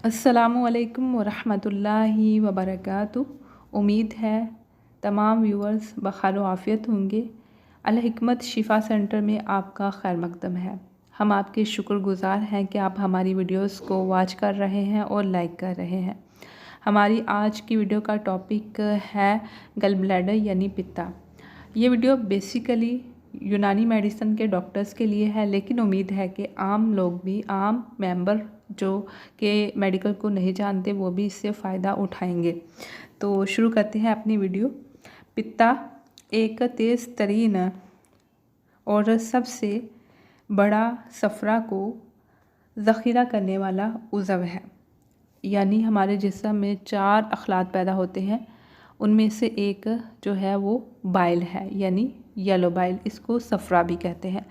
अस्सलामुअलैकुम वरहमतुल्लाहि वबरकातुहू। उम्मीद है तमाम व्यूअर्स बखैर आफ़ियत होंगे। अल हिकमत शिफ़ा सेंटर में आपका खैर मकदम है। हम आपके शुक्रगुज़ार हैं कि आप हमारी वीडियोस को वॉच कर रहे हैं और लाइक कर रहे हैं। हमारी आज की वीडियो का टॉपिक है गल ब्लैडर यानी पित्ता। ये वीडियो बेसिकली यूनानी मेडिसिन के डॉक्टर्स के लिए है, लेकिन उम्मीद है कि आम लोग भी, आम मेंबर जो के मेडिकल को नहीं जानते, वो भी इससे फ़ायदा उठाएंगे। तो शुरू करते हैं अपनी वीडियो। पित्ता एक तेज़ तरीन और सबसे बड़ा सफ़रा को ज़ख़ीरा करने वाला उज़व है। यानी हमारे जिस्म में 4 अखलात पैदा होते हैं, उनमें से एक जो है वो बाइल है, यानी येलो बाइल, इसको सफ़रा भी कहते हैं।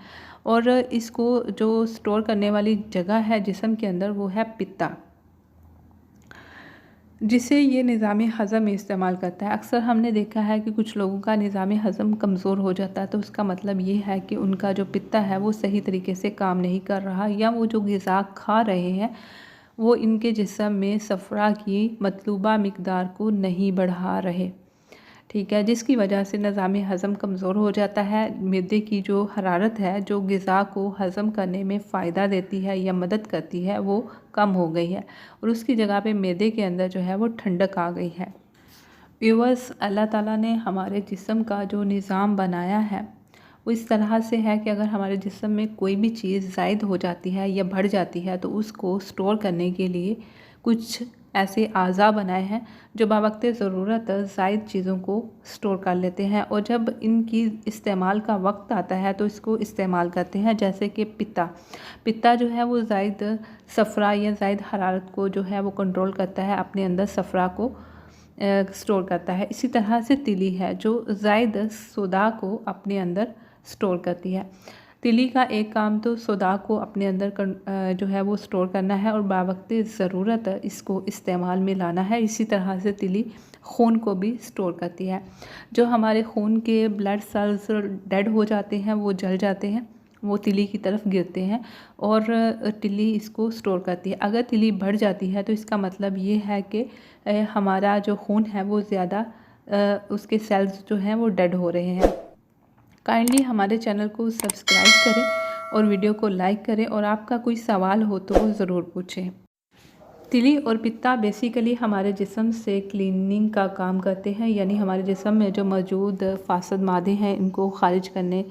और इसको जो स्टोर करने वाली जगह है जिस्म के अंदर, वो है पित्ता, जिसे ये निज़ाम हज़म में इस्तेमाल करता है। अक्सर हमने देखा है कि कुछ लोगों का निज़ाम हज़म कमज़ोर हो जाता है, तो उसका मतलब ये है कि उनका जो पित्ता है वो सही तरीके से काम नहीं कर रहा, या वो जो ग़िज़ा खा रहे हैं वो इनके जिस्म में सफ़रा की मतलूबा मिक़दार को नहीं बढ़ा रहे। ठीक है, जिसकी वजह से निज़ाम हज़म कमज़ोर हो जाता है। मैदे की जो हरारत है, जो ग़िज़ा को हज़म करने में फ़ायदा देती है या मदद करती है, वो कम हो गई है और उसकी जगह पे मैदे के अंदर जो है वो ठंडक आ गई है। व्यूअर्स, अल्लाह ताला ने हमारे जिस्म का जो निज़ाम बनाया है वो इस तरह से है कि अगर हमारे जिस्म में कोई भी चीज़ ज़ायद हो जाती है या बढ़ जाती है, तो उसको स्टोर करने के लिए कुछ ऐसे आज़ा बनाए हैं जो बावक़्ते ज़रूरत ज़ायद चीज़ों को स्टोर कर लेते हैं, और जब इनकी इस्तेमाल का वक्त आता है तो इसको इस्तेमाल करते हैं। जैसे कि पित्ता जो है वो ज़ायद सफ़रा या ज़ायद हरारत को जो है वो कंट्रोल करता है, अपने अंदर सफ़रा को स्टोर करता है। इसी तरह से तिली है जो ज़ायद सोदा को अपने अंदर स्टोर करती है। तिली का एक काम तो सोदा को अपने अंदर जो है वो स्टोर करना है और बावक़्ते ज़रूरत इसको इस्तेमाल में लाना है। इसी तरह से तिली खून को भी स्टोर करती है। जो हमारे खून के ब्लड सेल्स डेड हो जाते हैं, वो जल जाते हैं, वो तिली की तरफ गिरते हैं और तिली इसको स्टोर करती है। अगर तिली बढ़ जाती है तो इसका मतलब ये है कि हमारा जो खून है वो ज़्यादा, उसके सेल्स जो हैं वो डेड हो रहे हैं। काइंडली हमारे चैनल को सब्सक्राइब करें और वीडियो को लाइक करें, और आपका कोई सवाल हो तो ज़रूर पूछें। तिली और पित्ता बेसिकली हमारे जिस्म से क्लीनिंग का काम करते हैं, यानी हमारे जिस्म में जो मौजूद फासद मादे हैं इनको ख़ारिज करने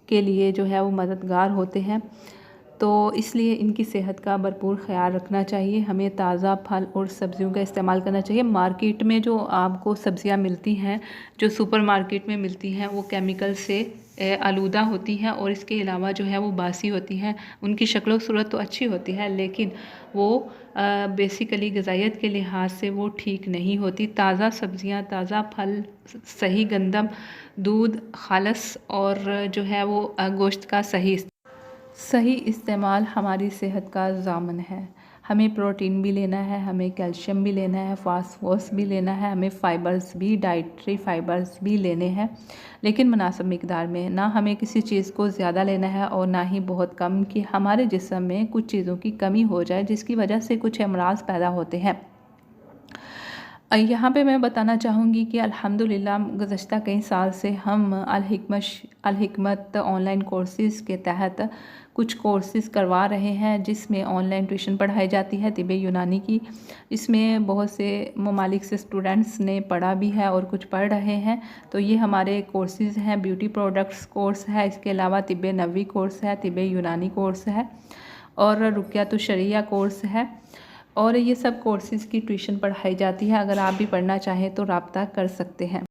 के लिए जो है वो मददगार होते हैं। तो इसलिए इनकी सेहत का भरपूर ख़्याल रखना चाहिए। हमें ताज़ा फल और सब्ज़ियों का इस्तेमाल करना चाहिए। मार्केट में जो आपको सब्ज़ियां मिलती हैं, जो सुपर मार्केट में मिलती हैं, वो केमिकल से आलूदा होती हैं और इसके अलावा जो है वो बासी होती हैं। उनकी शक्ल सूरत तो अच्छी होती है, लेकिन वो बेसिकली ग़िज़ाइयत के लिहाज से वो ठीक नहीं होती। ताज़ा सब्ज़ियाँ, ताज़ा फल, सही गंदम, दूध खालस और जो है वो गोश्त का सही इस्तेमाल हमारी सेहत का ज़ामन है। हमें प्रोटीन भी लेना है, हमें कैल्शियम भी लेना है, फास्फोरस भी लेना है, हमें फ़ाइबर्स भी, डाइटरी फ़ाइबर्स भी लेने हैं, लेकिन मुनासिब मिक़दार में। ना हमें किसी चीज़ को ज़्यादा लेना है और ना ही बहुत कम, कि हमारे जिस्म में कुछ चीज़ों की कमी हो जाए जिसकी वजह से कुछ अमराज़ पैदा होते हैं। यहाँ पे मैं बताना चाहूँगी कि अल्हम्दुलिल्लाह गुज़श्ता कई साल से हम अल हिकमत ऑनलाइन कोर्सेज़ के तहत कुछ कोर्सेज़ करवा रहे हैं, जिसमें ऑनलाइन ट्यूशन पढ़ाई जाती है तिब्बे यूनानी की। इसमें बहुत से ममालिक से स्टूडेंट्स ने पढ़ा भी है और कुछ पढ़ रहे हैं। तो ये हमारे कोर्सेज़ हैं। ब्यूटी प्रोडक्ट्स कोर्स है, इसके अलावा तिब्बे नबवी कोर्स है, तिब्बे यूनानी कोर्स है और रुक़यातुश शरिया कोर्स है, और ये सब कोर्सेज़ की ट्यूशन पढ़ाई जाती है। अगर आप भी पढ़ना चाहें तो राब्ता कर सकते हैं।